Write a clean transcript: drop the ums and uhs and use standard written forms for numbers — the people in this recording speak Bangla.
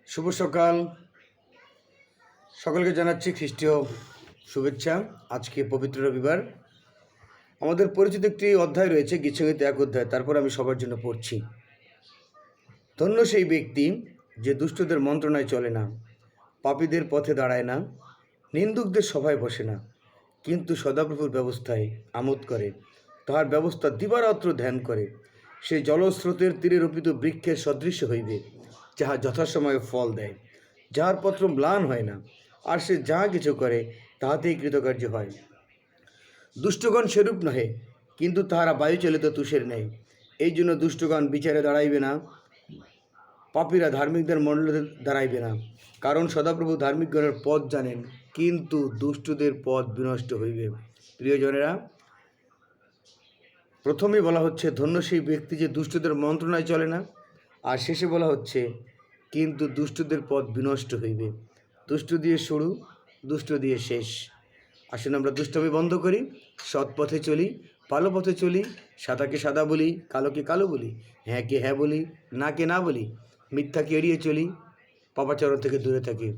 শুভ সকাল। সকলকে জানাচ্ছি খ্রিস্টীয় শুভেচ্ছা। আজকে পবিত্র রবিবার। আমাদের পরিচিত একটি অধ্যায় রয়েছে, গীতসংহিতা 1 অধ্যায়। তারপর আমি সবার জন্য পড়ছি। ধন্য সেই ব্যক্তি যে দুষ্টদের মন্ত্রণায় চলে না, পাপীদের পথে দাঁড়ায় না, নিন্দুকদের সভায় বসে না, কিন্তু সদাপ্রভুর ব্যবস্থায় আমোদ করে, তাহার ব্যবস্থা দিবারাত্র ধ্যান করে। সে জলস্রোতের তীরে রোপিত বৃক্ষের সদৃশ্য হইবে, যাহা যথাসময়ে ফল দেয়, যাহার পত্র ম্লান হয় না, আর সে যাহা কিছু করে তাহাতেই কৃতকার্য হয়। দুষ্টগণ সেরূপ নহে, কিন্তু তাহারা বায়ুচালিত তুষের নেয়। এই জন্য দুষ্টগণ বিচারে দাঁড়াইবে না, পাপীরা ধার্মিকদের মণ্ডলে দাঁড়াইবে না। কারণ সদাপ্রভু ধার্মিকগণের পথ জানেন, কিন্তু দুষ্টদের পথ বিনষ্ট হইবে। প্রিয়জনেরা, প্রথমেই বলা হচ্ছে ধন্য সেই ব্যক্তি যে দুষ্টদের মন্ত্রণায় চলে না, আর শেষে বলা হচ্ছে কিন্তু দুষ্টদের পথ বিনষ্ট হইবে। দুষ্ট দিয়ে শুরু, দুষ্ট দিয়ে শেষ। আসুন আমরা দুষ্টমি বন্ধ করি, সৎ পথে চলি, ভালো পথে চলি, সাদাকে সাদা বলি, কালোকে কালো বলি, হ্যাঁকে হ্যাঁ বলি, নাকে না বলি, মিথ্যাকে এড়িয়ে চলি, পাপাচারণ থেকে দূরে থাকি।